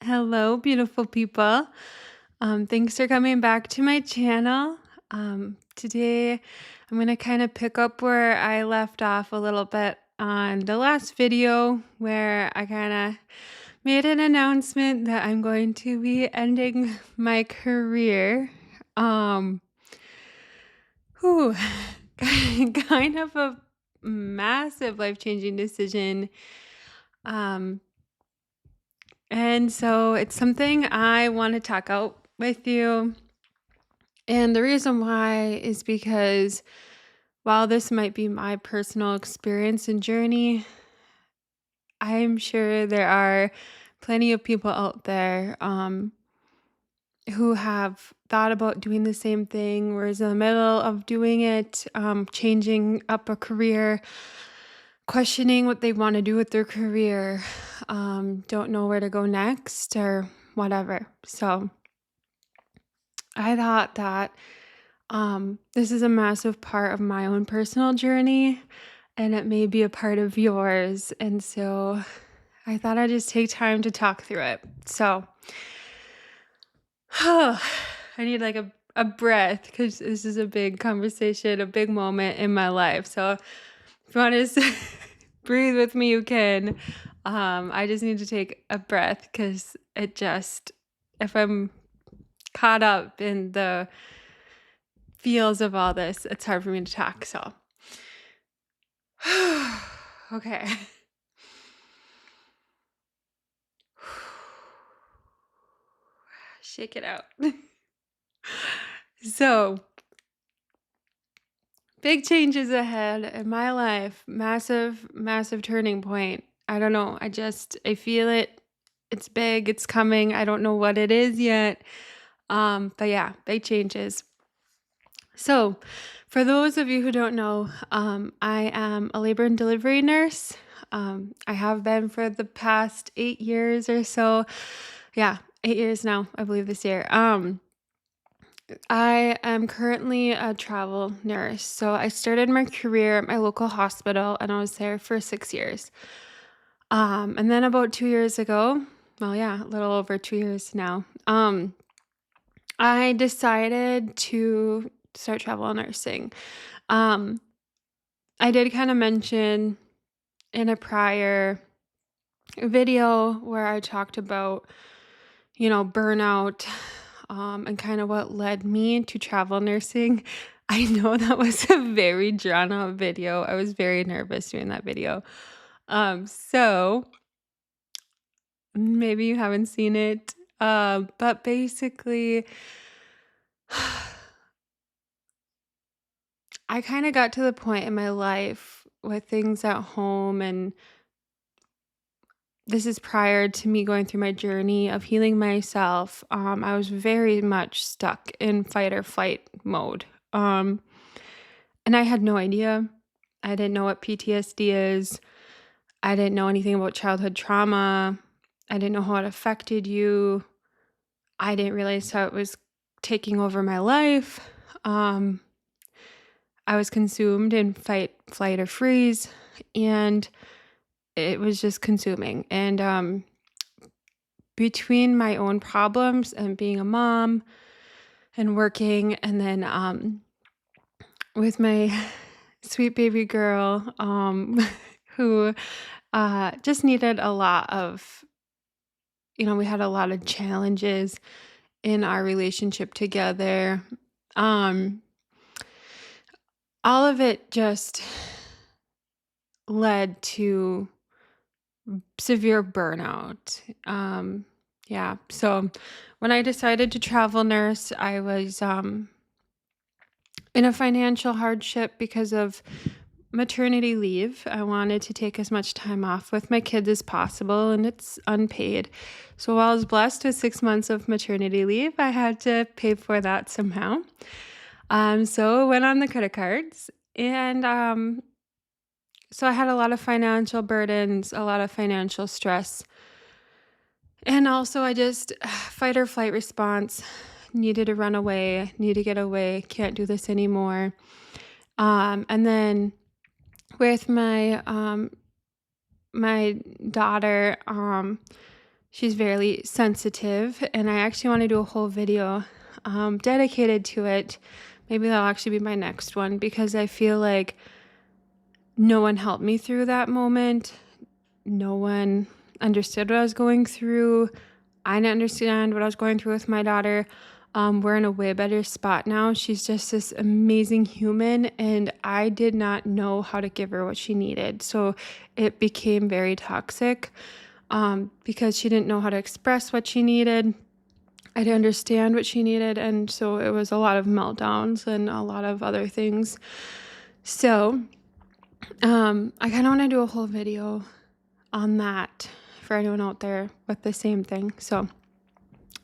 Hello, beautiful people. Thanks for coming back to my channel. Today, I'm going to kind of pick up where I left off a little bit on the last video, where I kind of made an announcement that I'm going to be ending my career. Um, whew, kind of a massive life changing decision. Um, And so it's something I want to talk out with you. And the reason why is because while this might be my personal experience and journey, I'm sure there are plenty of people out there who have thought about doing the same thing, or is in the middle of doing it, changing up a career, questioning what they want to do with their career, don't know where to go next, or whatever. So, I thought that this is a massive part of my own personal journey, and it may be a part of yours. And so I thought I'd just take time to talk through it. So I need like a breath because this is a big conversation, a big moment in my life. So if you want to breathe with me, you can. I just need to take a breath because if I'm caught up in the feels of all this, it's hard for me to talk. So, okay. Shake it out. So, big changes ahead in my life. Massive, massive turning point. I don't know. I feel it. It's big. It's coming. I don't know what it is yet. But yeah, big changes. So, for those of you who don't know, I am a labor and delivery nurse. I have been for the past 8 years or so. Yeah, 8 years now, I believe this year. I am currently a travel nurse. So, I started my career at my local hospital and I was there for 6 years. And then about 2 years ago, well, yeah, a little over 2 years now, I decided to start travel nursing. Um, I did kind of mention in a prior video where I talked about, burnout, and kind of what led me to travel nursing. I know that was a very drawn out video. I was very nervous doing that video. So maybe you haven't seen it. But basically, I kind of got to the point in my life with things at home, and this is prior to me going through my journey of healing myself. I was very much stuck in fight or flight mode. Um, and I had no idea. I didn't know what PTSD is. I didn't know anything about childhood trauma. I didn't know how it affected you. I didn't realize how it was taking over my life. Um, I was consumed in fight, flight, or freeze, and it was just consuming. And between my own problems and being a mom and working, and then with my sweet baby girl, who just needed a lot of, we had a lot of challenges in our relationship together. Um, all of it just led to severe burnout. Yeah. So when I decided to travel nurse, I was in a financial hardship because of maternity leave. I wanted to take as much time off with my kids as possible, and it's unpaid. So while I was blessed with 6 months of maternity leave, I had to pay for that somehow. So I went on the credit cards, and so I had a lot of financial burdens, a lot of financial stress. And also, I just fight or flight response, needed to run away, need to get away, can't do this anymore. And then with my daughter, She's very sensitive, and I actually want to do a whole video dedicated to it. Maybe that'll actually be my next one because I feel like no one helped me through that moment. No one understood what I was going through. I didn't understand what I was going through with my daughter. We're in a way better spot now. She's just this amazing human, and I did not know how to give her what she needed. So it became very toxic because she didn't know how to express what she needed. I didn't understand what she needed, and so it was a lot of meltdowns and a lot of other things. So I kind of want to do a whole video on that for anyone out there with the same thing. So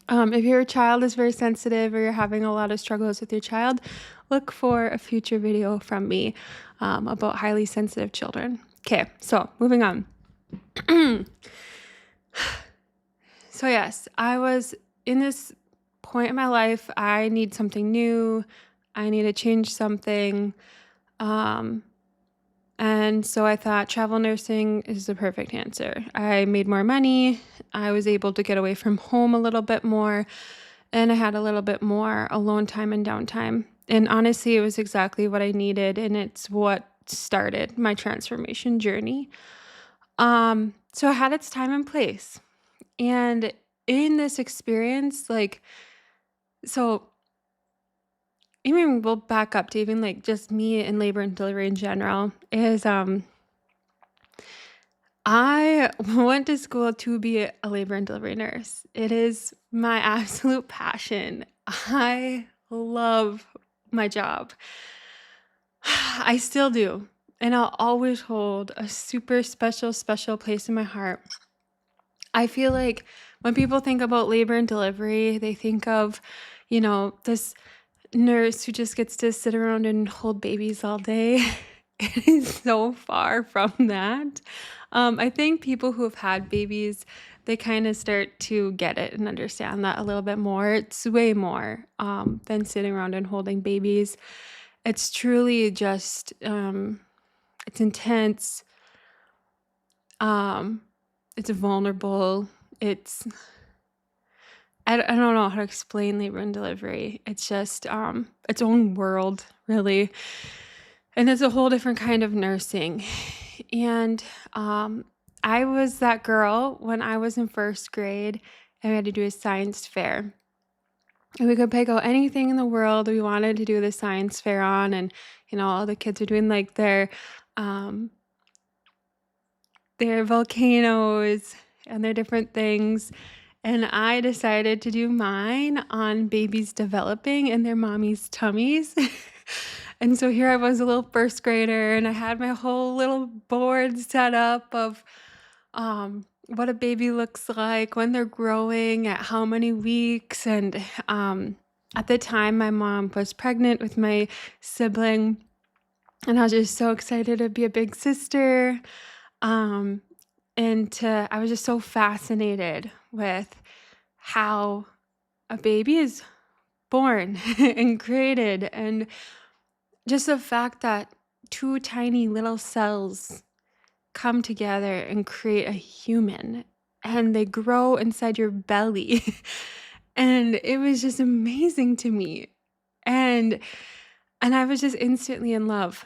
if your child is very sensitive or you're having a lot of struggles with your child, look for a future video from me about highly sensitive children. Okay, so moving on. So yes, I was in this point in my life. I need something new. I need to change something. And so I thought travel nursing is the perfect answer. I made more money. I was able to get away from home a little bit more, and I had a little bit more alone time and downtime. And honestly, it was exactly what I needed, and it's what started my transformation journey. So it had its time and place. And in this experience, like, so even we'll back up to even like just me and labor and delivery in general is I went to school to be a labor and delivery nurse. It is my absolute passion. I love my job. I still do. And I'll always hold a super special, special place in my heart. I feel like when people think about labor and delivery, they think of, this nurse who just gets to sit around and hold babies all day. It is so far from that. I think people who have had babies, they kind of start to get it and understand that a little bit more. It's way more than sitting around and holding babies. It's truly just, it's intense. Um, it's vulnerable. It's I don't know how to explain labor and delivery. It's just its own world, really. And it's a whole different kind of nursing. And I was that girl when I was in first grade and we had to do a science fair. And we could pick out anything in the world we wanted to do the science fair on. And, all the kids are doing like um, their volcanoes and their different things. And I decided to do mine on babies developing in their mommy's tummies. And so here I was, a little first grader, and I had my whole little board set up of what a baby looks like when they're growing, at how many weeks. And at the time, my mom was pregnant with my sibling, and I was just so excited to be a big sister. Um, I was just so fascinated with how a baby is born and created, and just the fact that two tiny little cells come together and create a human, and they grow inside your belly. And it was just amazing to me. And I was just instantly in love.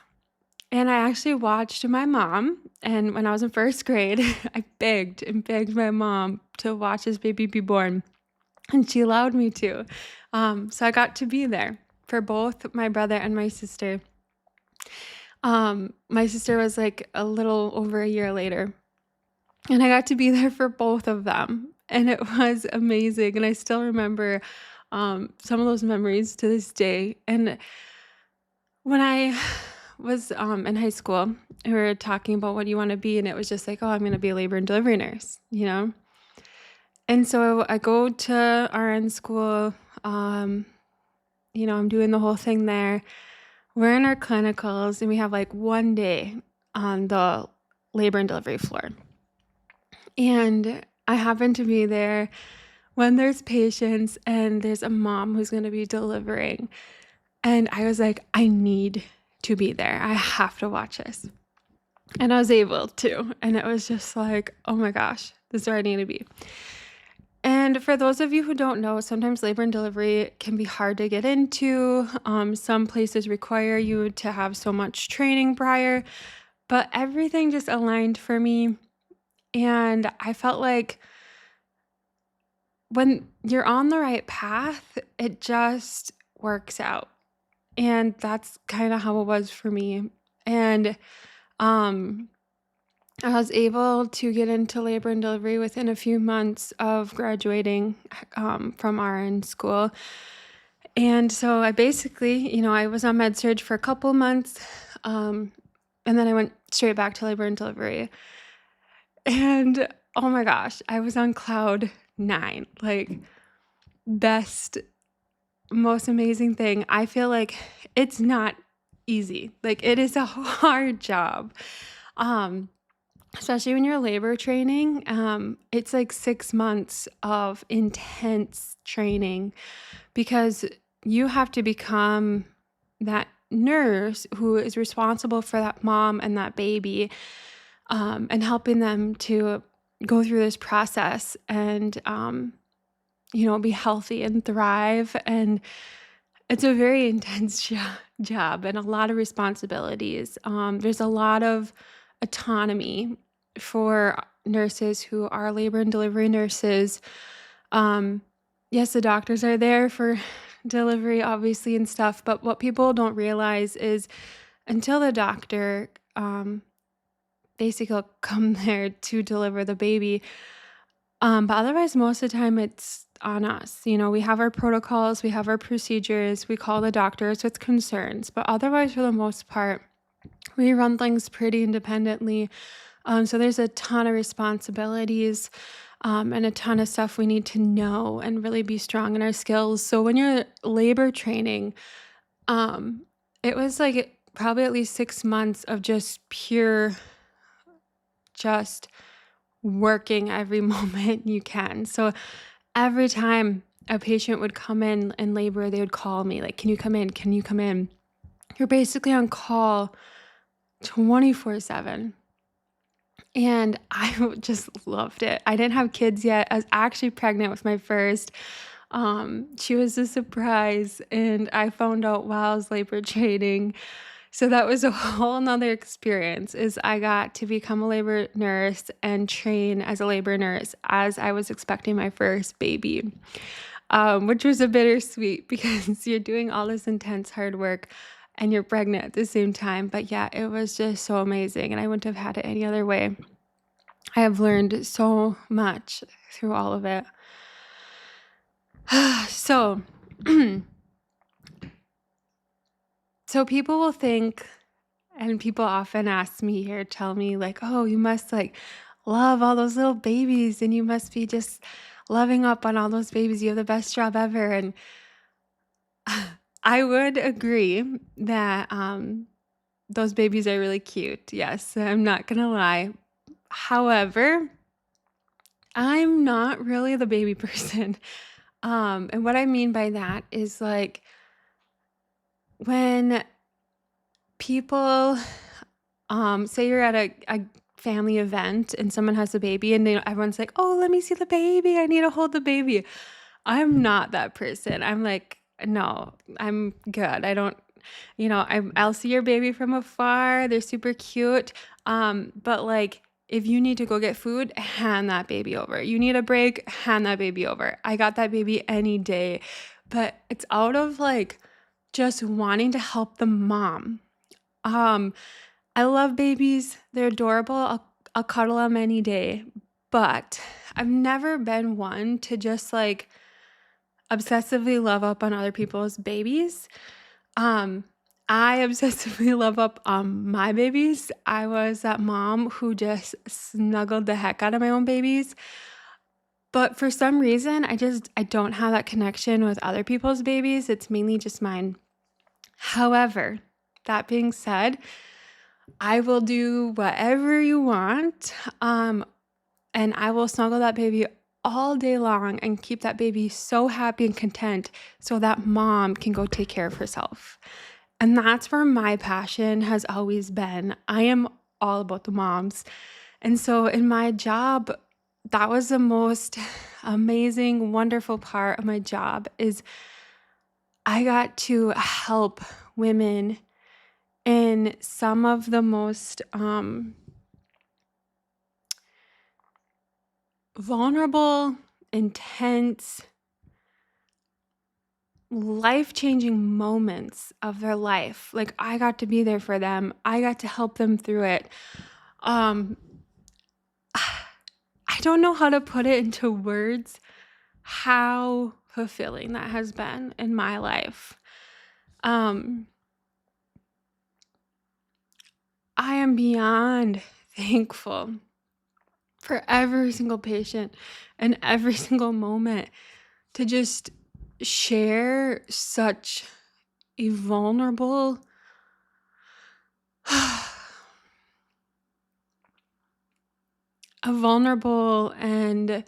And I actually watched my mom, and when I was in first grade, I begged and begged my mom to watch this baby be born, and she allowed me to. So I got to be there for both my brother and my sister. My sister was like a little over a year later, and I got to be there for both of them, and it was amazing. And I still remember some of those memories to this day. And when I was in high school, we were talking about what you want to be, and it was just like, oh, I'm going to be a labor and delivery nurse, And so I go to RN school. I'm doing the whole thing there. We're in our clinicals, and we have like one day on the labor and delivery floor. And I happen to be there when there's patients and there's a mom who's going to be delivering. And I was like, I need to be there. I have to watch this. And I was able to. And it was just like, oh my gosh, this is where I need to be. And for those of you who don't know, sometimes labor and delivery can be hard to get into. Some places require you to have so much training prior, but everything just aligned for me. And I felt like when you're on the right path, it just works out. And that's kind of how it was for me. And um, I was able to get into labor and delivery within a few months of graduating from RN school. And so I basically, I was on med surg for a couple months, um, and then I went straight back to labor and delivery. And oh my gosh, I was on cloud nine, like best, most amazing thing. I feel like it's not easy. Like it is a hard job. Um, Especially when you're labor training. It's like 6 months of intense training because you have to become that nurse who is responsible for that mom and that baby, and helping them to go through this process and, be healthy and thrive. And it's a very intense job and a lot of responsibilities. There's a lot of autonomy for nurses who are labor and delivery nurses. Um, yes, the doctors are there for delivery, obviously, and stuff, but what people don't realize is until the doctor basically will come there to deliver the baby, but otherwise, most of the time it's on us. We have our protocols, we have our procedures, we call the doctors with concerns, but otherwise, for the most part, we run things pretty independently. So there's a ton of responsibilities, and a ton of stuff we need to know and really be strong in our skills. So when you're labor training, um, it was like probably at least 6 months of just pure, just working every moment you can. So every time a patient would come in labor, they would call me like, "Can you come in? Can you come in?" You're basically on call 24/7. And I just loved it. I didn't have kids yet. I was actually pregnant with my first. She was a surprise, and I found out while I was labor training. So that was a whole nother experience is I got to become a labor nurse and train as a labor nurse as I was expecting my first baby, which was a bittersweet because you're doing all this intense hard work and you're pregnant at the same time. But yeah, it was just so amazing, and I wouldn't have had it any other way. I have learned so much through all of it. So, so people will think, and people often ask me or tell me, like, oh, you must like love all those little babies and you must be just loving up on all those babies. You have the best job ever. And I would agree that those babies are really cute. Yes, I'm not going to lie. However, I'm not really the baby person. And what I mean by that is like when people say you're at a family event and someone has a baby and everyone's like, "Oh, let me see the baby. I need to hold the baby." I'm not that person. I'm like, "No, I'm good. I don't, I'll see your baby from afar. They're super cute. But like if you need to go get food, hand that baby over. You need a break, hand that baby over. I got that baby any day." But it's out of like just wanting to help the mom. Um, I love babies. They're adorable. I'll cuddle them any day. But I've never been one to just like obsessively love up on other people's babies. Um, I obsessively love up on my babies. I was that mom who just snuggled the heck out of my own babies. But for some reason, I don't have that connection with other people's babies. It's mainly just mine. However, that being said, I will do whatever you want. And I will snuggle that baby all day long and keep that baby so happy and content so that mom can go take care of herself. And that's where my passion has always been. I am all about the moms. And so in my job, that was the most amazing, wonderful part of my job is I got to help women in some of the most vulnerable, intense, life-changing moments of their life. Like, I got to be there for them. I got to help them through it. Um, I don't know how to put it into words how fulfilling that has been in my life. Um, I am beyond thankful for every single patient and every single moment to just share such a vulnerable and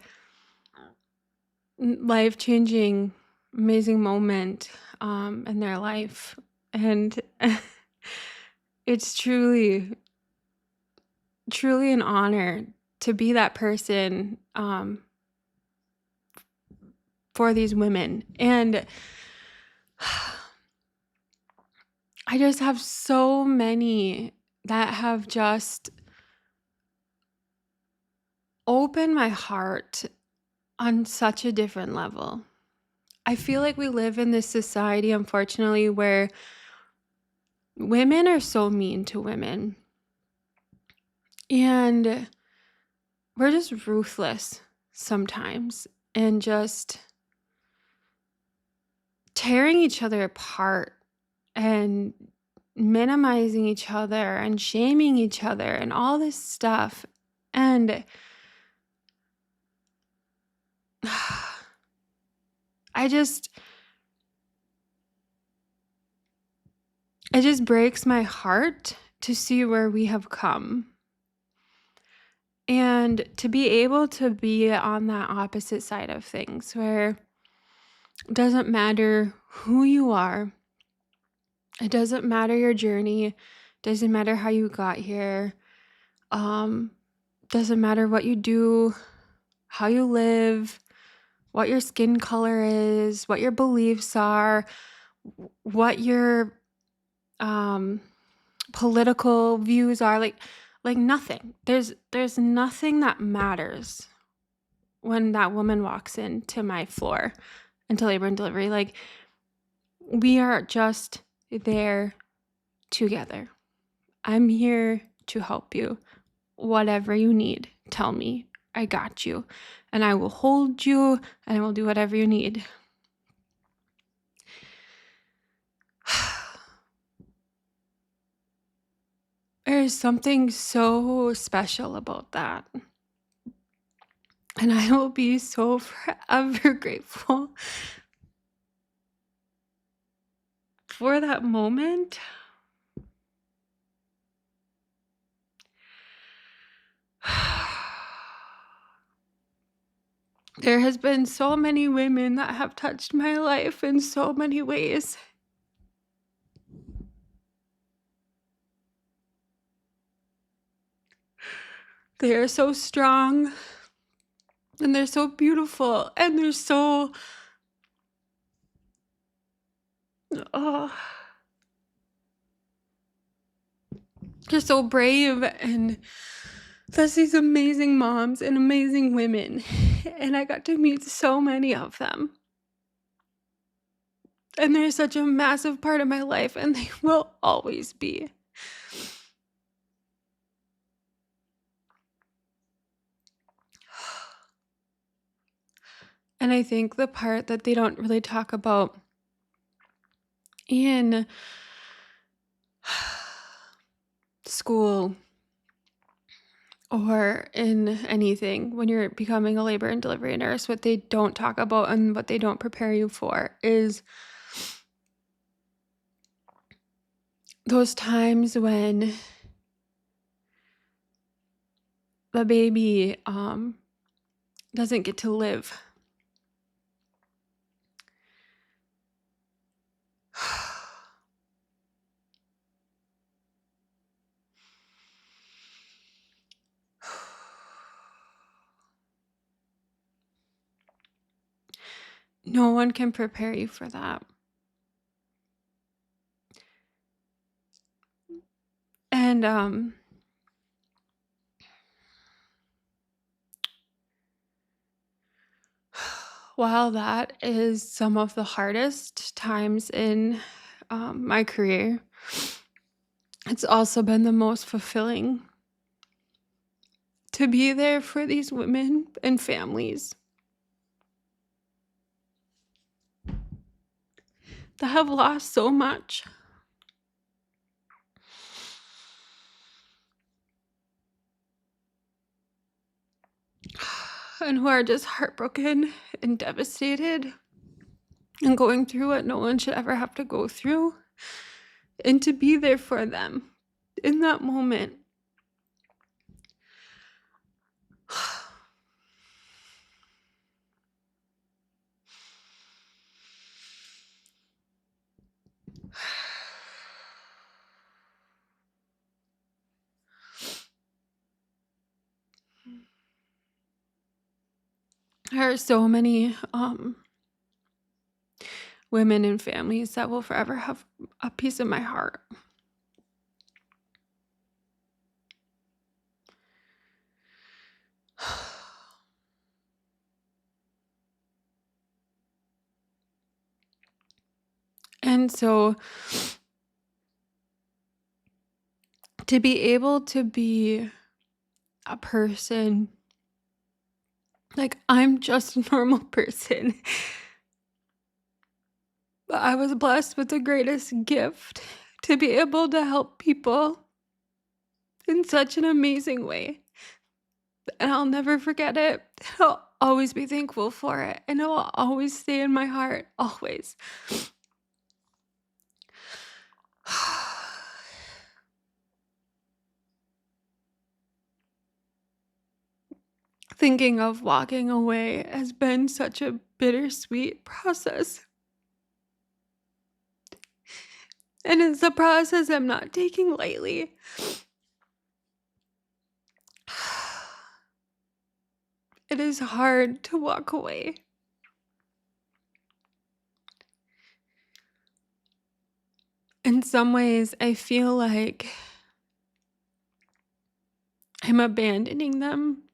life-changing, amazing moment in their life. And it's truly an honor to be that person for these women. And I just have so many that have just opened my heart on such a different level. I feel like we live in this society, unfortunately, where women are so mean to women. And we're just ruthless sometimes and just tearing each other apart and minimizing each other and shaming each other and all this stuff. And I just, it just breaks my heart to see where we have come. And to be able to be on that opposite side of things where it doesn't matter who you are, it doesn't matter your journey, doesn't matter how you got here, um, doesn't matter what you do, how you live, what your skin color is, what your beliefs are, what your um, political views are, like nothing. There's nothing that matters when that woman walks into my floor into labor and delivery. Like, we are just there together. I'm here to help you. Whatever you need, tell me. I got you. And I will hold you and I will do whatever you need. There's something so special about that. And I will be so forever grateful for that moment. There has been so many women that have touched my life in so many ways. They are so strong and they're so beautiful and they're so oh, they're so brave, and there's these amazing moms and amazing women, and I got to meet so many of them. And they're such a massive part of my life, and they will always be. And I think the part that they don't really talk about in school or in anything when you're becoming a labor and delivery nurse, what they don't talk about and what they don't prepare you for is those times when the baby doesn't get to live. No one can prepare you for that. And while that is some of the hardest times in my career, it's also been the most fulfilling to be there for these women and families that have lost so much and who are just heartbroken and devastated and going through what no one should ever have to go through, and to be there for them in that moment. There are so many women and families that will forever have a piece of my heart. And so to be able to be a person, like, I'm just a normal person, but I was blessed with the greatest gift to be able to help people in such an amazing way. And I'll never forget it. I'll always be thankful for it. And it will always stay in my heart, always. Thinking of walking away has been such a bittersweet process. And it's a process I'm not taking lightly. It is hard to walk away. In some ways, I feel like I'm abandoning them.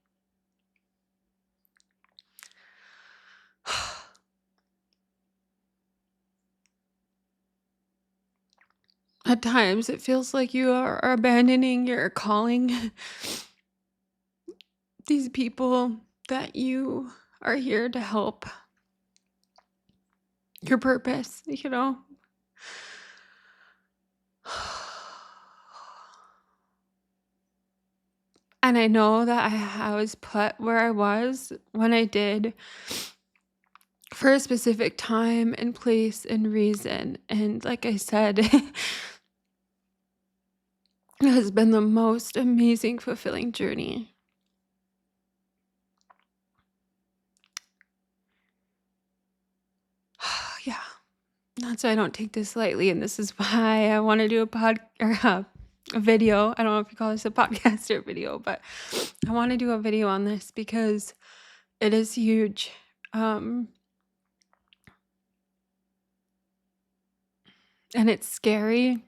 At times, it feels like you are abandoning your calling, these people that you are here to help, your purpose, you know? And I know that I was put where I was when I did for a specific time and place and reason. And like I said, it has been the most amazing, fulfilling journey. Yeah, that's why I don't take this lightly. And this is why I want to do a a video. I don't know if you call this a podcast or a video, but I want to do a video on this because it is huge. Um, and it's scary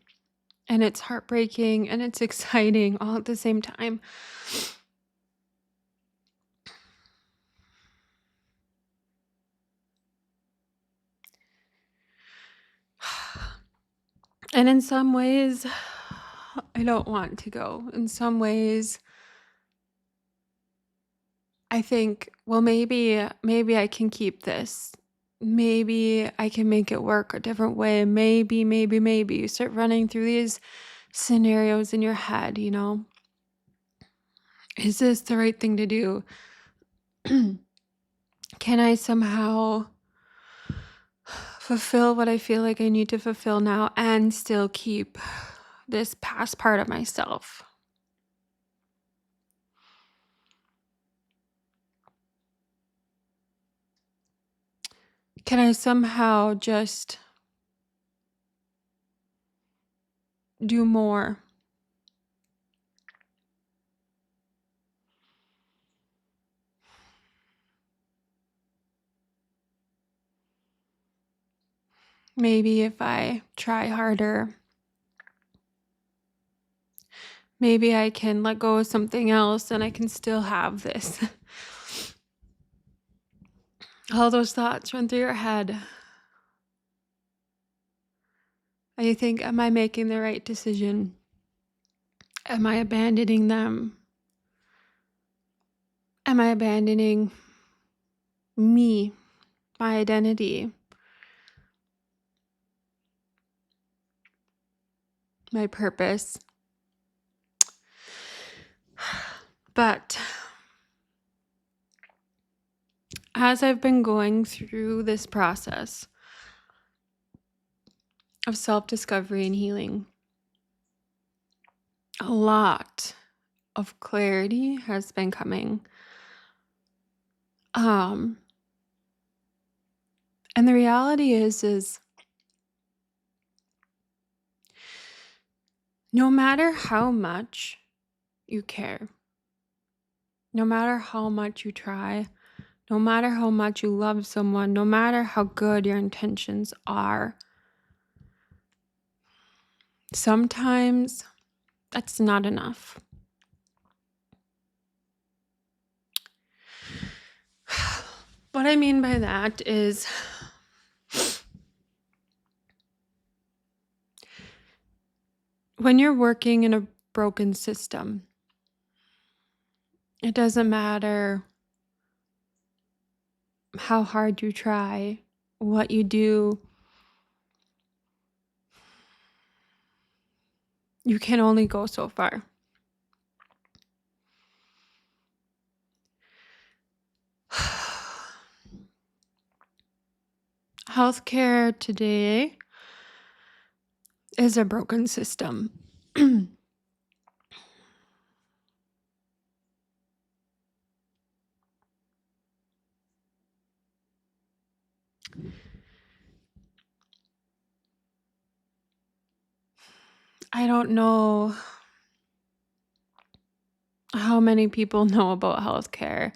and it's heartbreaking and it's exciting all at the same time. And in some ways, I don't want to go. In some ways, I think, well, maybe I can keep this. Maybe I can make it work a different way. Maybe. You start running through these scenarios in your head, you know? Is this the right thing to do? Can I somehow fulfill what I feel like I need to fulfill now and still keep this past part of myself? Can I somehow just do more? Maybe if I try harder, maybe I can let go of something else and I can still have this. All those thoughts run through your head. And you think, am I making the right decision? Am I abandoning them? Am I abandoning me, my identity, my purpose? But as I've been going through this process of self-discovery and healing, a lot of clarity has been coming. Um, and the reality is no matter how much you care, no matter how much you try, no matter how much you love someone, no matter how good your intentions are, sometimes that's not enough. What I mean by that is when you're working in a broken system, it doesn't matter how hard you try, what you do, you can only go so far. Healthcare today is a broken system. I don't know how many people know about healthcare,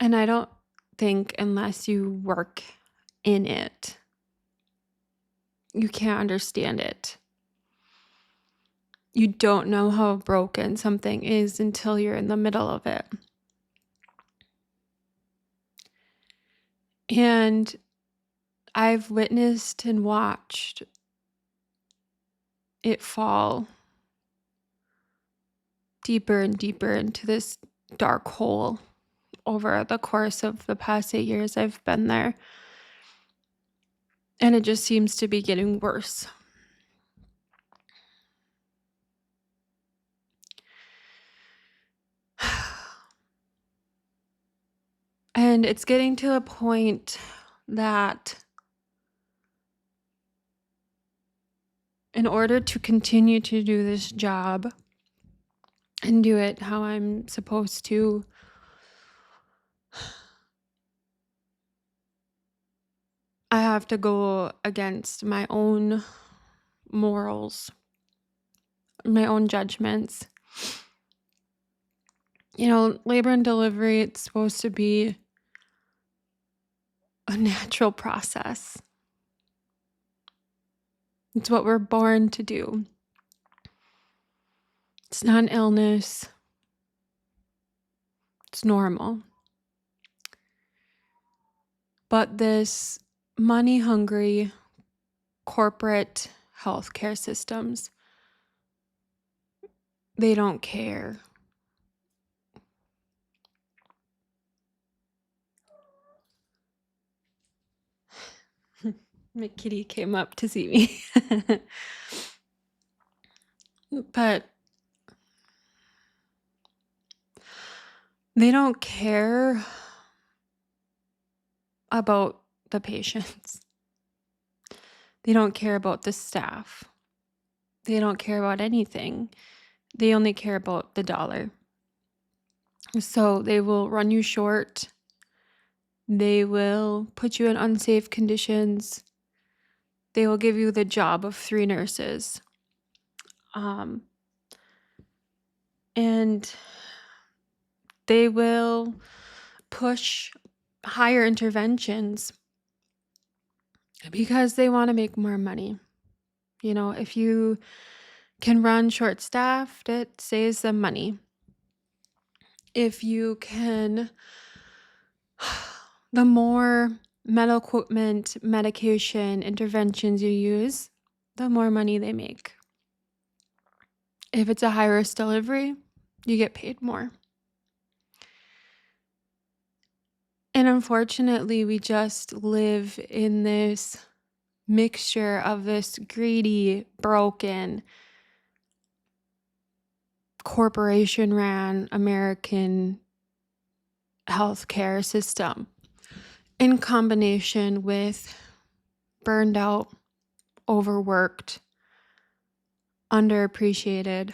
and I don't think unless you work in it, you can't understand it. You don't know how broken something is until you're in the middle of it. And I've witnessed and watched it fall deeper and deeper into this dark hole over the course of the past 8 years I've been there. And it just seems to be getting worse. And it's getting to a point that in order to continue to do this job and do it how I'm supposed to, I have to go against my own morals, my own judgments. You know, labor and delivery, it's supposed to be a natural process. It's what we're born to do. It's not an illness. It's normal. But this money hungry corporate healthcare systems, they don't care. My kitty came up to see me. But they don't care about the patients. They don't care about the staff. They don't care about anything. They only care about the dollar. So they will run you short. They will put you in unsafe conditions. They will give you the job of 3 nurses. And they will push higher interventions because they want to make more money. If you can run short staffed, it saves them money. If you can, the more medical equipment, medication, interventions you use, the more money they make. If it's a high risk delivery, you get paid more. And unfortunately, we just live in this mixture of this greedy, broken, corporation ran American healthcare system in combination with burned out, overworked, underappreciated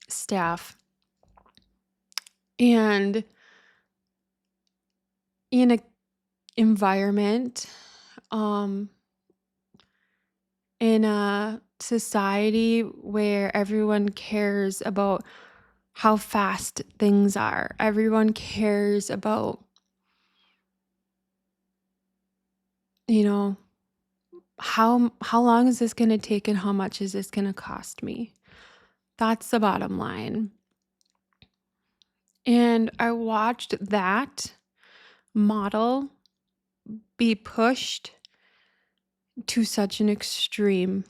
staff. And in an environment, um, in a society where everyone cares about how fast things are, everyone cares about, you know, how long is this going to take and how much is this going to cost me? That's the bottom line. And I watched that model be pushed to such an extreme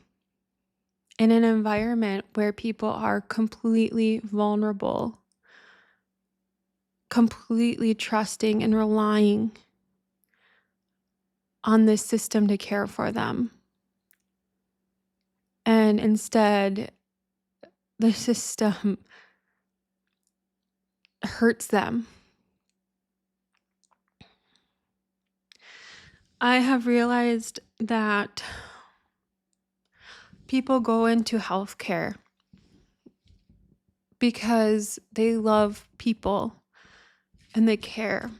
in an environment where people are completely vulnerable, completely trusting and relying on this system to care for them. And instead, the system hurts them. I have realized that people go into healthcare because they love people and they care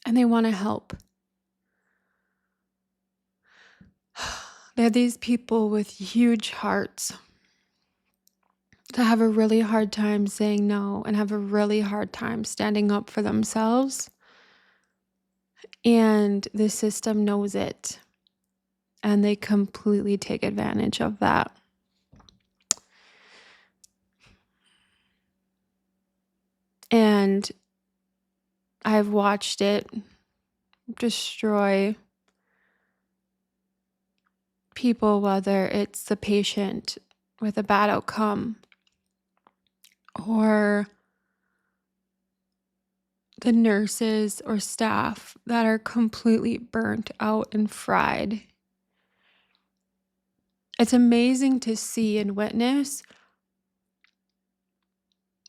and they want to help. They're these people with huge hearts that have a really hard time saying no and have a really hard time standing up for themselves. And the system knows it. And they completely take advantage of that. And I've watched it destroy people, whether it's the patient with a bad outcome or the nurses or staff that are completely burnt out and fried. It's amazing to see and witness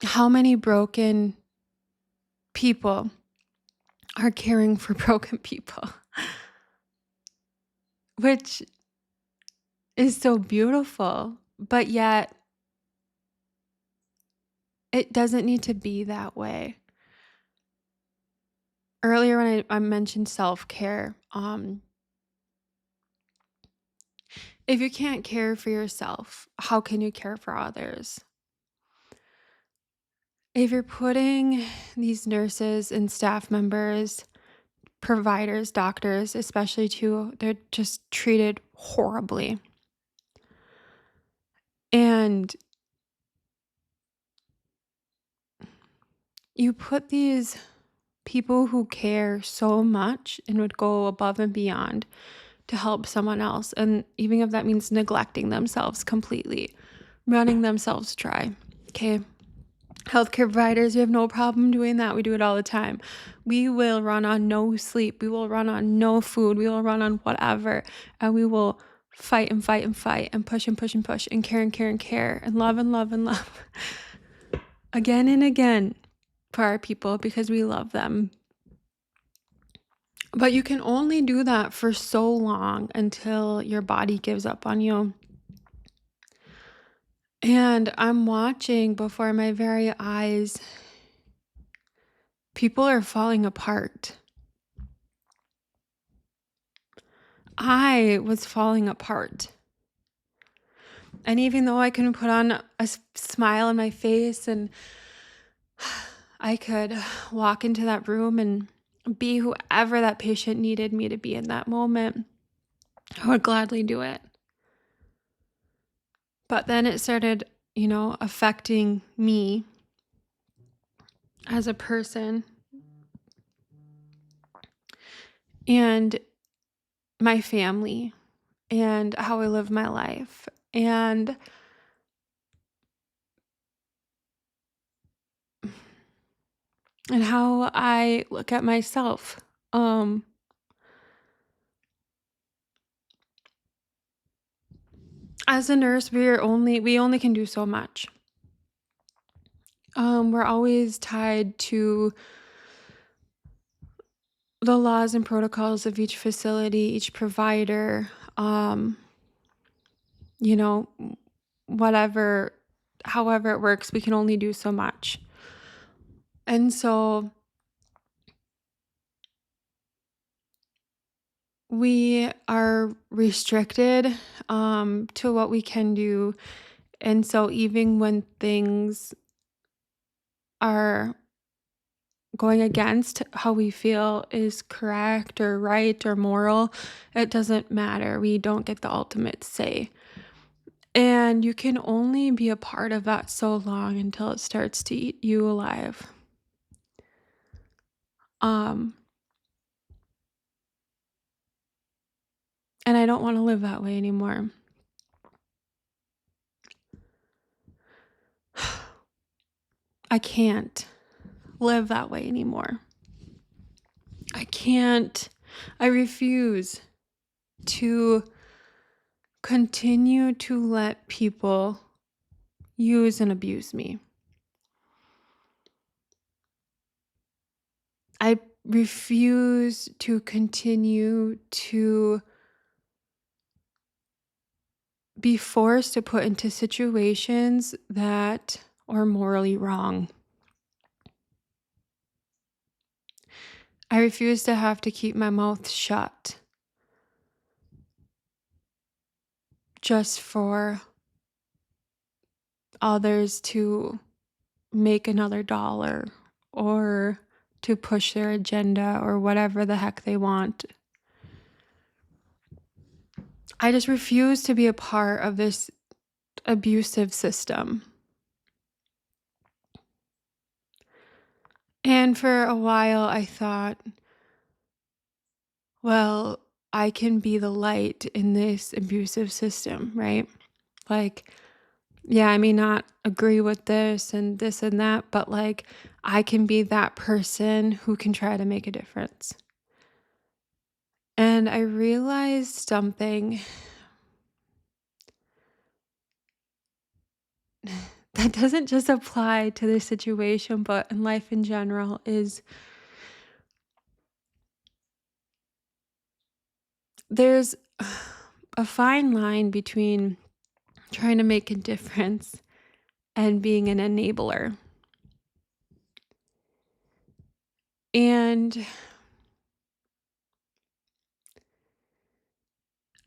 how many broken people are caring for broken people, which is so beautiful, but yet it doesn't need to be that way. Earlier when I mentioned self-care, if you can't care for yourself, how can you care for others? If you're putting these nurses and staff members, providers, doctors, especially too, they're just treated horribly. And you put these people who care so much and would go above and beyond to help someone else. And even if that means neglecting themselves completely, running themselves dry. Okay. Healthcare providers, we have no problem doing that. We do it all the time. We will run on no sleep. We will run on no food. We will run on whatever. And we will fight and fight and fight and push and push and push and care and care and care and love and love and love again and again for our people because we love them. But you can only do that for so long until your body gives up on you. And I'm watching before my very eyes, people are falling apart. I was falling apart. And even though I can put on a smile on my face and I could walk into that room and be whoever that patient needed me to be in that moment, I would gladly do it. But then it started, affecting me as a person and my family and how I live my life and how I look at myself. Um as a nurse, we only can do so much. We're always tied to the laws and protocols of each facility, each provider, you know, whatever, however it works, we can only do so much. And so we are restricted to what we can do. And so even when things are going against how we feel is correct or right or moral, it doesn't matter. We don't get the ultimate say. And you can only be a part of that so long until it starts to eat you alive. Um, and I don't want to live that way anymore. I can't live that way anymore. I can't, I refuse to continue to let people use and abuse me. I refuse to continue to be forced to put into situations that are morally wrong. I refuse to have to keep my mouth shut just for others to make another dollar or to push their agenda or whatever the heck they want. I just refuse to be a part of this abusive system. And for a while, I thought, well, I can be the light in this abusive system, right? Like, yeah, I may not agree with this and that, but like, I can be that person who can try to make a difference. And I realized something that doesn't just apply to this situation, but in life in general is there's a fine line between trying to make a difference and being an enabler. And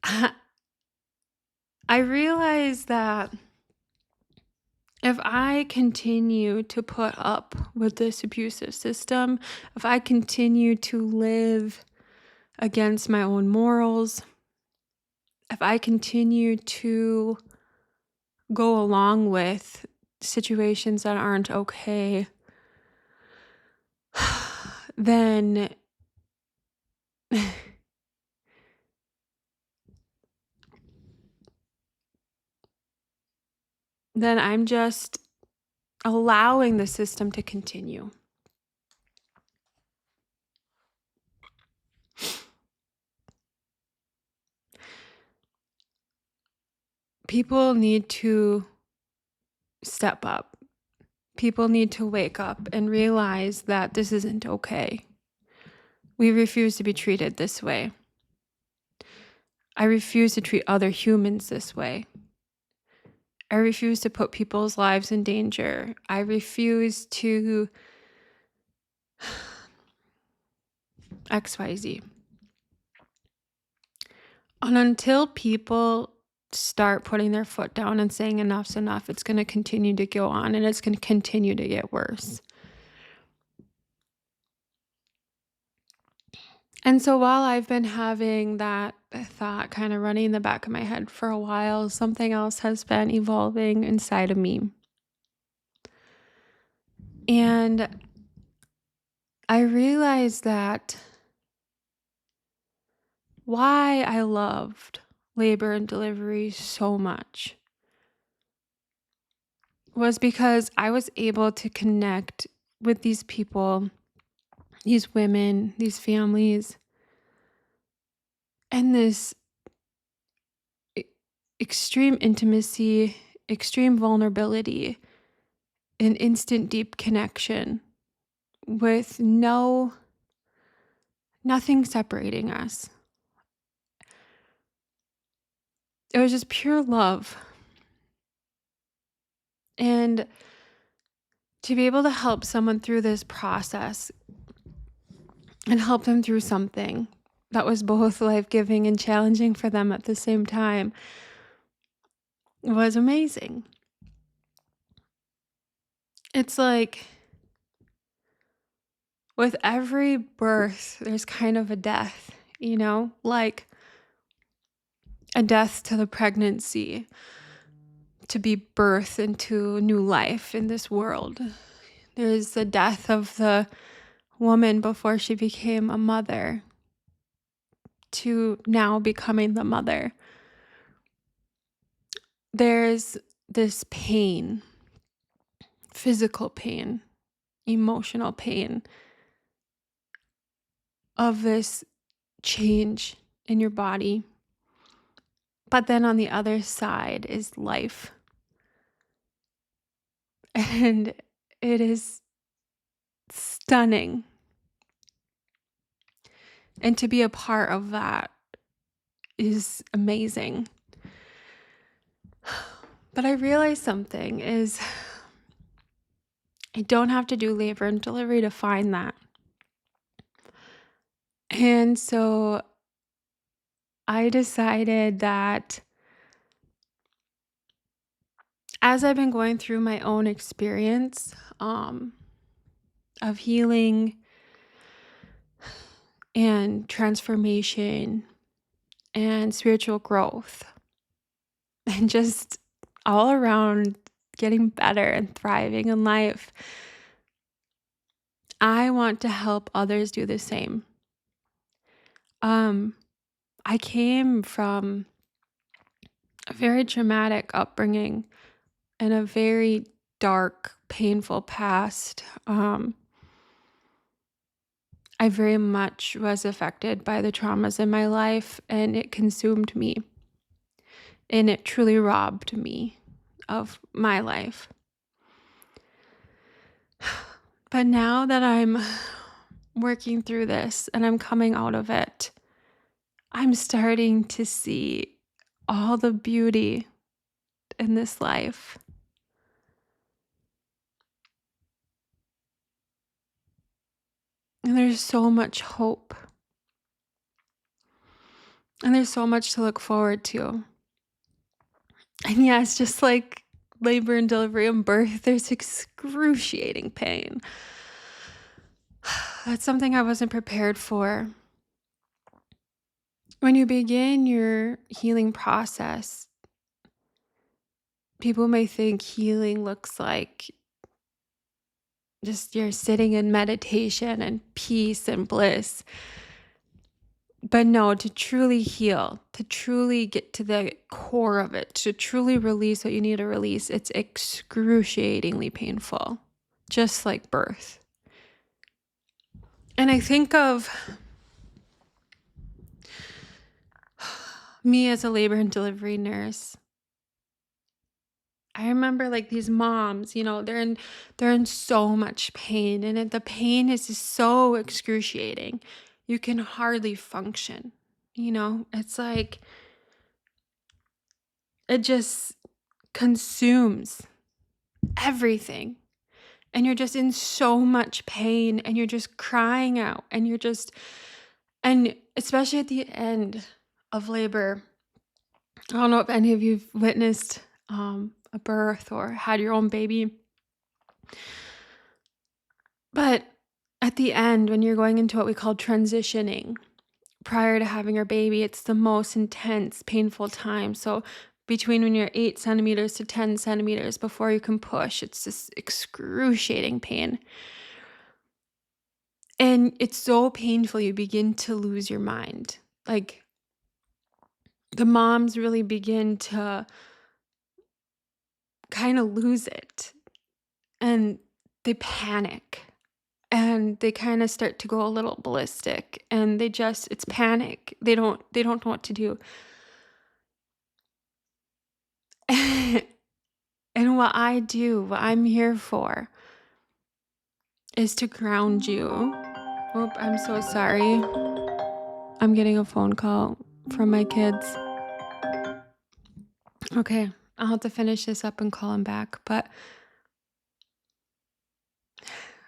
I I realize that if I continue to put up with this abusive system, if I continue to live against my own morals, if I continue to go along with situations that aren't okay, then then I'm just allowing the system to continue. People need to step up. People need to wake up and realize that this isn't okay. We refuse to be treated this way. I refuse to treat other humans this way. I refuse to put people's lives in danger. I refuse to XYZ. And until people start putting their foot down and saying enough's enough, it's going to continue to go on and it's going to continue to get worse. And so while I've been having that thought kind of running in the back of my head for a while, something else has been evolving inside of me. And I realized that why I loved labor and delivery so much was because I was able to connect with these people, these women, these families, and this e- extreme intimacy, extreme vulnerability, and instant deep connection with nothing separating us. It was just pure love. And to be able to help someone through this process and help them through something that was both life-giving and challenging for them at the same time was amazing. It's like with every birth, there's kind of a death, like a death to the pregnancy, to be birthed into new life in this world. There's the death of the woman before she became a mother to now becoming the mother. There's this pain, physical pain, emotional pain of this change in your body. But then on the other side is life. And it is stunning. And to be a part of that is amazing. But I realized something is I don't have to do labor and delivery to find that. And so I decided that as I've been going through my own experience of healing and transformation and spiritual growth and just all around getting better and thriving in life, I want to help others do the same. Um, I came from a very traumatic upbringing and a very dark, painful past. I very much was affected by the traumas in my life, and it consumed me, and it truly robbed me of my life. But now that I'm working through this and I'm coming out of it, I'm starting to see all the beauty in this life. And there's so much hope. And there's so much to look forward to. And yes, just like labor and delivery and birth, there's excruciating pain. That's something I wasn't prepared for. When you begin your healing process, people may think healing looks like just you're sitting in meditation and peace and bliss. But no, to truly heal, to truly get to the core of it, to truly release what you need to release, it's excruciatingly painful, just like birth. And I think of me as a labor and delivery nurse. I remember like these moms, they're in so much pain, and the pain is just so excruciating. You can hardly function. It's like it just consumes everything. And you're just in so much pain, and you're just crying out, and especially at the end of labor. I don't know if any of you've witnessed a birth or had your own baby, but at the end, when you're going into what we call transitioning, prior to having your baby, it's the most intense, painful time. So between when you're 8 centimeters to 10 centimeters before you can push, it's this excruciating pain. And it's so painful, you begin to lose your mind. Like the moms really begin to kind of lose it and they panic and they kind of start to go a little ballistic and it's panic. They don't know what to do. And what I do, what I'm here for, is to ground you. Oh, I'm so sorry. I'm getting a phone call from my kids. Okay, I'll have to finish this up and call them back. But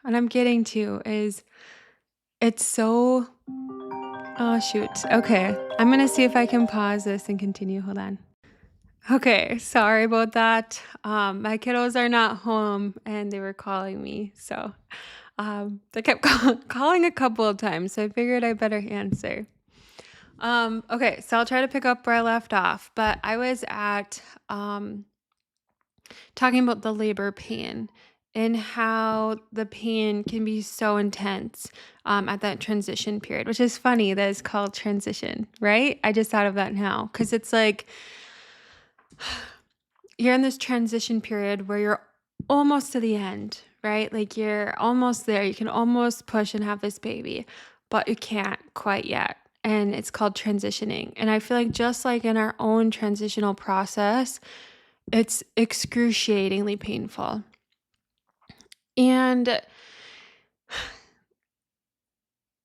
what I'm getting to is it's so. Oh, shoot. Okay, I'm going to see if I can pause this and continue. Hold on. Okay, sorry about that. My kiddos are not home and they were calling me. So they kept calling a couple of times. So I figured I better answer. Okay, so I'll try to pick up where I left off. But I was at talking about the labor pain and how the pain can be so intense at that transition period, which is funny that it's called transition, right? I just thought of that now because it's like you're in this transition period where you're almost to the end, right? Like you're almost there. You can almost push and have this baby, but you can't quite yet. And it's called transitioning. And I feel like just like in our own transitional process, it's excruciatingly painful. And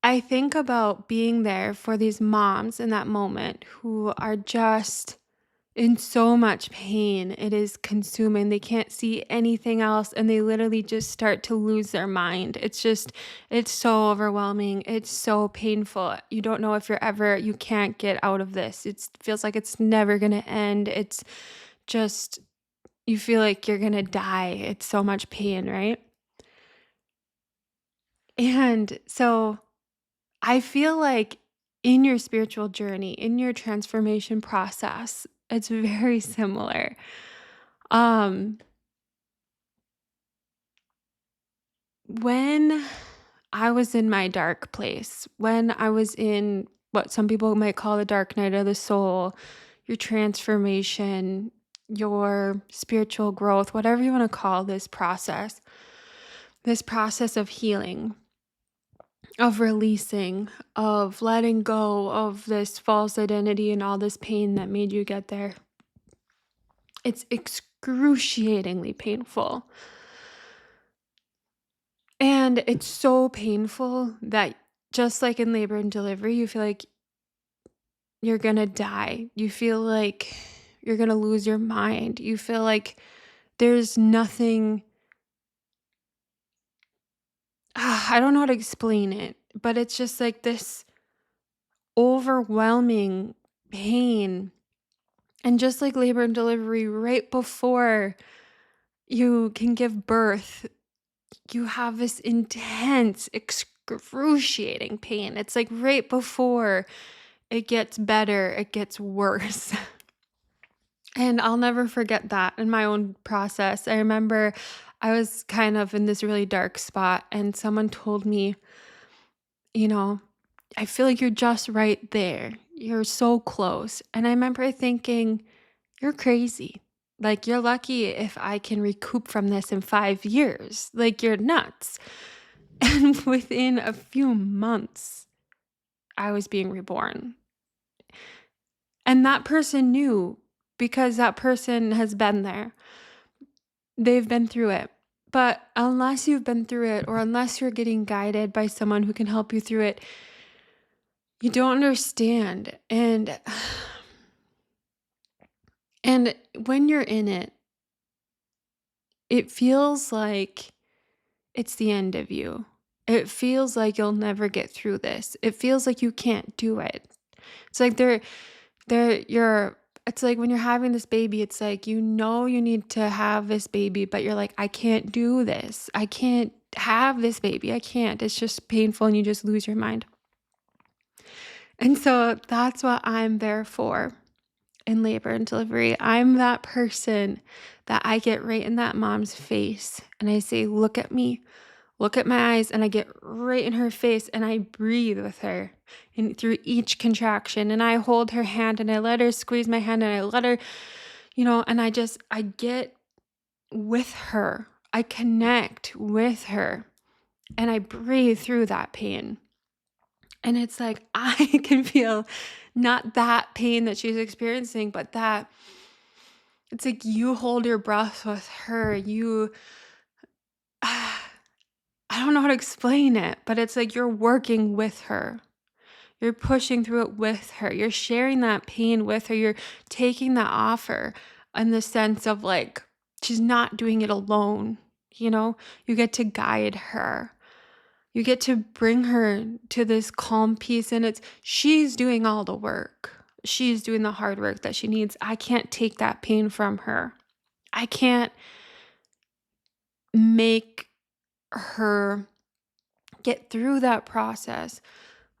I think about being there for these moms in that moment who are just in so much pain. It is consuming. They can't see anything else and they literally just start to lose their mind. It's so overwhelming. It's so painful. You don't know if you can't get out of this. It feels like it's never going to end. It's just, you feel like you're going to die. It's so much pain, right? And so I feel like in your spiritual journey, in your transformation process, it's very similar. Um, when I was in my dark place, when I was in what some people might call the dark night of the soul, your transformation, your spiritual growth, whatever you want to call this process of healing, of releasing, of letting go of this false identity and all this pain that made you get there. It's excruciatingly painful. And it's so painful that just like in labor and delivery, you feel like you're going to die. You feel like you're going to lose your mind. You feel like there's nothing. I don't know how to explain it, but it's just like this overwhelming pain. And just like labor and delivery, right before you can give birth, you have this intense, excruciating pain. It's like right before it gets better, it gets worse. And I'll never forget that in my own process. I remember I was kind of in this really dark spot, and someone told me, you know, I feel like you're just right there. You're so close. And I remember thinking, you're crazy. Like, you're lucky if I can recoup from this in 5 years. Like, you're nuts. And within a few months, I was being reborn. And that person knew because that person has been there. They've been through it. But unless you've been through it, or unless you're getting guided by someone who can help you through it, you don't understand. And when you're in it, it feels like it's the end of you. It feels like you'll never get through this. It feels like you can't do it. It's like it's like when you're having this baby, it's like you know you need to have this baby, but you're like, I can't do this. I can't have this baby. I can't. It's just painful and you just lose your mind. And so that's what I'm there for in labor and delivery. I'm that person that I get right in that mom's face and I say, "Look at me. Look at my eyes," and I get right in her face and I breathe with her and through each contraction and I hold her hand and I let her squeeze my hand and I let her, and I get with her. I connect with her and I breathe through that pain. And it's like I can feel not that pain that she's experiencing, but that it's like you hold your breath with her. I don't know how to explain it, but it's like you're working with her. You're pushing through it with her. You're sharing that pain with her. You're taking that off her in the sense of like she's not doing it alone. You get to guide her. You get to bring her to this calm peace, and she's doing all the work. She's doing the hard work that she needs. I can't take that pain from her. I can't make her get through that process,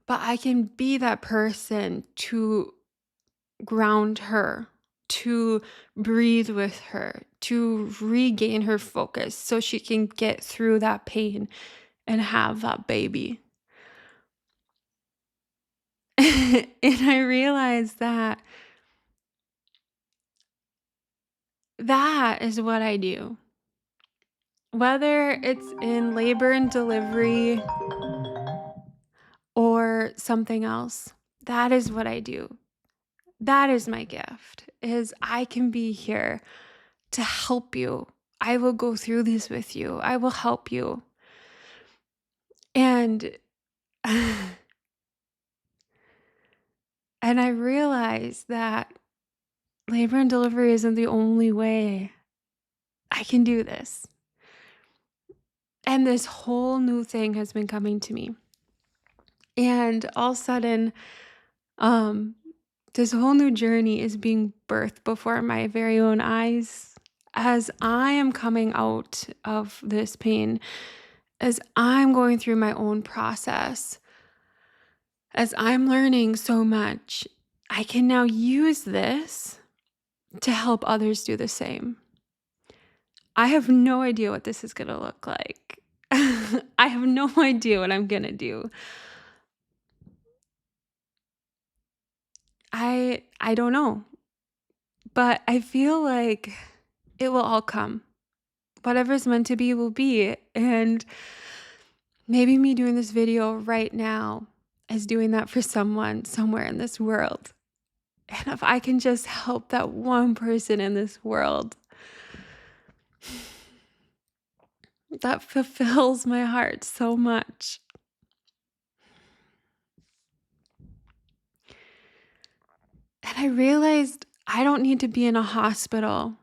but I can be that person to ground her, to breathe with her, to regain her focus so she can get through that pain and have that baby. And I realized that that is what I do. Whether it's in labor and delivery or something else, that is what I do. That is my gift. Is I can be here to help you. I will go through this with you. I will help you. And and I realize that labor and delivery isn't the only way I can do this. And this whole new thing has been coming to me. And all of a sudden, um, this whole new journey is being birthed before my very own eyes as I am coming out of this pain, as I'm going through my own process, as I'm learning so much. I can now use this to help others do the same. I have no idea what this is going to look like. I have no idea what I'm going to do. I don't know, but I feel like it will all come. Whatever's meant to be will be. And maybe me doing this video right now is doing that for someone somewhere in this world. And if I can just help that one person in this world, that fulfills my heart so much. And I realized I don't need to be in a hospital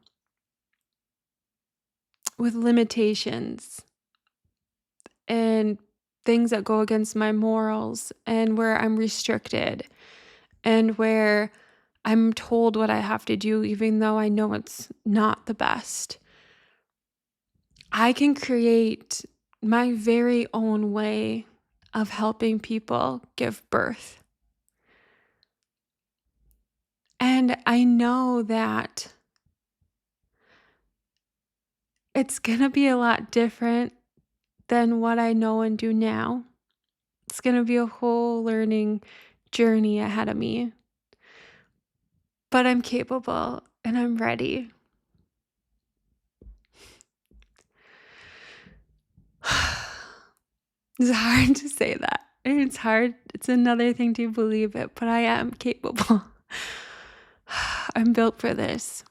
with limitations and things that go against my morals and where I'm restricted and where I'm told what I have to do, even though I know it's not the best. I can create my very own way of helping people give birth. And I know that it's going to be a lot different than what I know and do now. It's going to be a whole learning journey ahead of me, but I'm capable and I'm ready. It's hard to say that. And it's hard. It's another thing to believe it, but I am capable. I'm built for this.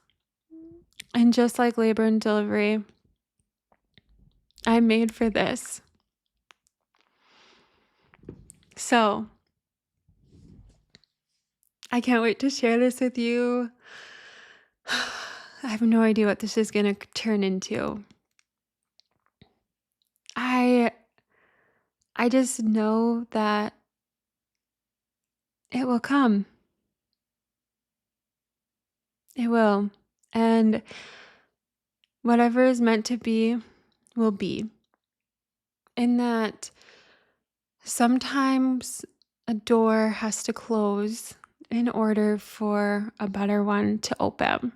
And just like labor and delivery, I'm made for this. So I can't wait to share this with you. I have no idea what this is going to turn into. I I just know that it will come. It will. And whatever is meant to be will be. In that sometimes a door has to close in order for a better one to open.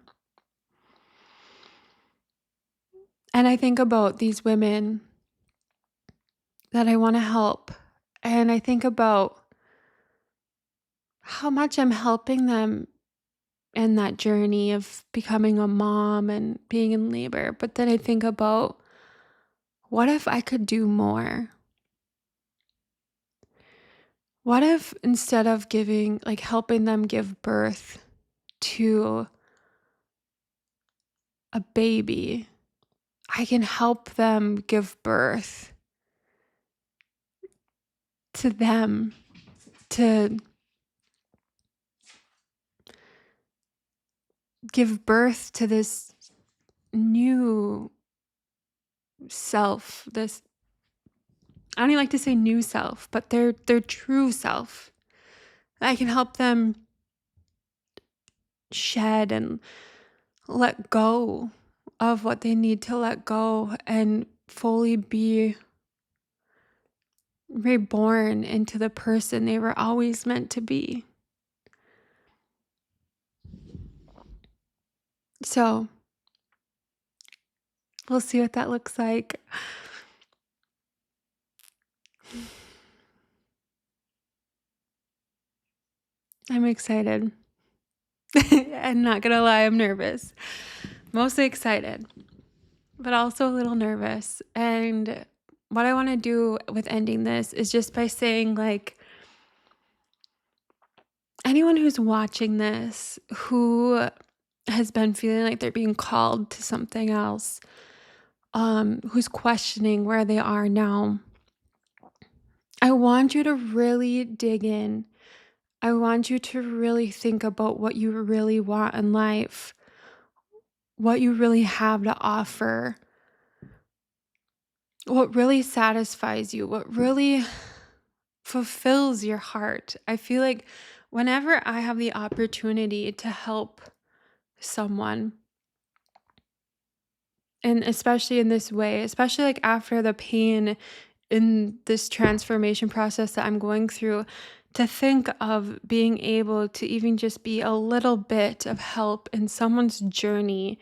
And I think about these women that I want to help. And I think about how much I'm helping them in that journey of becoming a mom and being in labor. But then I think about, what if I could do more? What if instead of helping them give birth to a baby, I can help them give birth to them, to give birth to this new self, this, I don't even like to say new self, but their true self. I can help them shed and let go of what they need to let go and fully be reborn into the person they were always meant to be. So we'll see what that looks like. I'm excited. I'm not gonna lie, I'm nervous. Mostly excited, but also a little nervous. And what I want to do with ending this is just by saying, anyone who's watching this who has been feeling like they're being called to something else, who's questioning where they are now, I want you to really dig in. I want you to really think about what you really want in life, what you really have to offer, what really satisfies you, what really fulfills your heart. I feel like whenever I have the opportunity to help someone, and especially in this way, especially like after the pain in this transformation process that I'm going through, to think of being able to even just be a little bit of help in someone's journey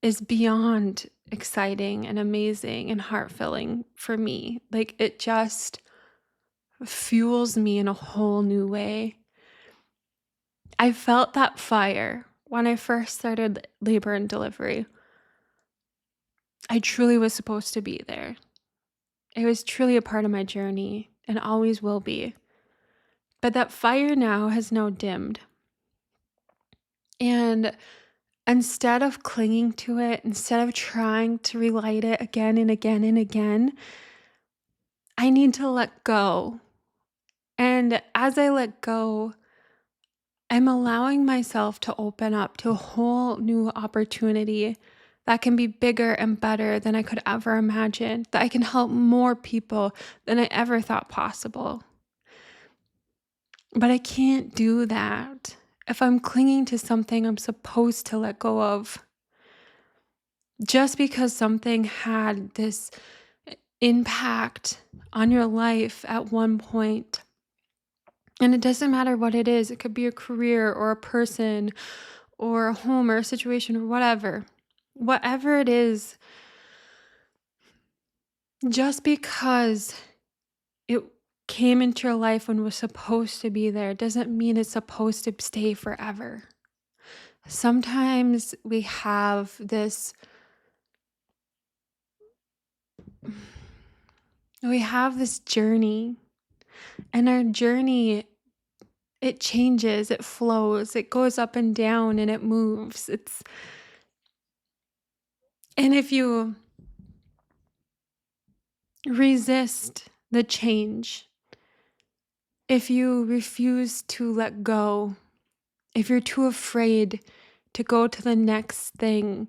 is beyond exciting and amazing and heart-filling for me. Like, it just fuels me in a whole new way. I felt that fire when I first started labor and delivery. I truly was supposed to be there. It was truly a part of my journey and always will be. But that fire now has now dimmed. And instead of clinging to it, instead of trying to relight it again and again and again, I need to let go. And as I let go, I'm allowing myself to open up to a whole new opportunity that can be bigger and better than I could ever imagine, that I can help more people than I ever thought possible. But I can't do that if I'm clinging to something I'm supposed to let go of. Just because something had this impact on your life at one point, and it doesn't matter what it is, it could be a career or a person or a home or a situation or whatever. Whatever it is, just because it came into your life when it was supposed to be there doesn't mean it's supposed to stay forever. Sometimes we have this journey, and our journey, it changes, it flows, it goes up and down and it moves. And if you resist the change, if you refuse to let go, if you're too afraid to go to the next thing,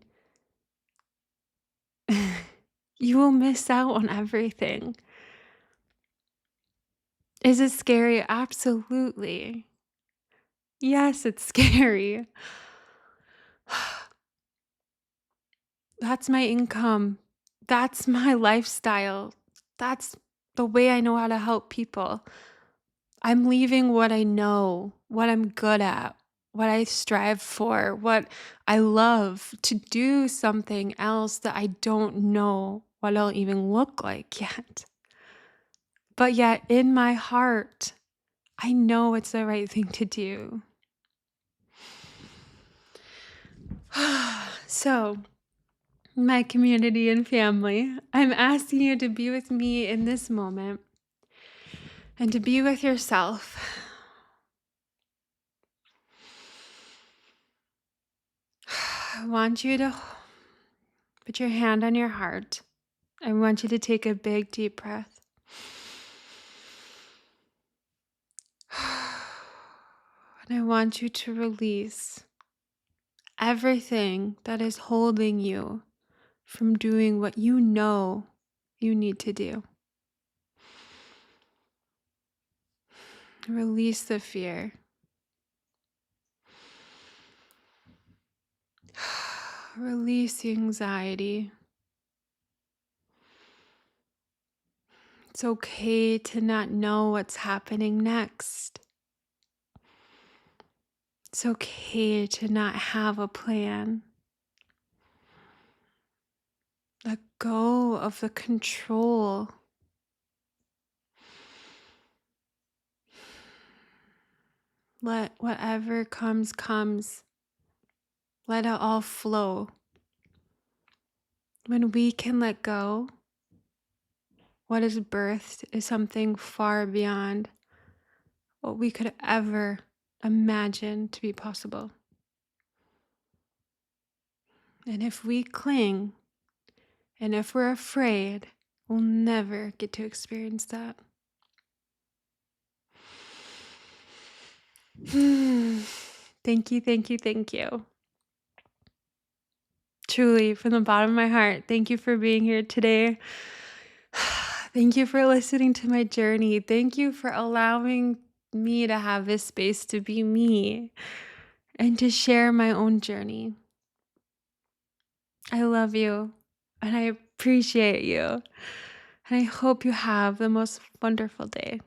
you will miss out on everything. Is it scary? Absolutely. Yes, it's scary. That's my income. That's my lifestyle. That's the way I know how to help people. I'm leaving what I know, what I'm good at, what I strive for, what I love to do something else that I don't know what it'll even look like yet. But yet, in my heart, I know it's the right thing to do. So, my community and family, I'm asking you to be with me in this moment and to be with yourself. I want you to put your hand on your heart. I want you to take a big, deep breath. And I want you to release everything that is holding you from doing what you know you need to do. Release the fear. Release the anxiety. It's okay to not know what's happening next. It's okay to not have a plan. Let go of the control. Let whatever comes, comes. Let it all flow. When we can let go, what is birthed is something far beyond what we could ever imagine to be possible. And if we cling and if we're afraid, we'll never get to experience that. Thank you, thank you, thank you. Truly, from the bottom of my heart, thank you for being here today. Thank you for listening to my journey. Thank you for allowing me to have this space to be me and to share my own journey. I love you and I appreciate you. And I hope you have the most wonderful day.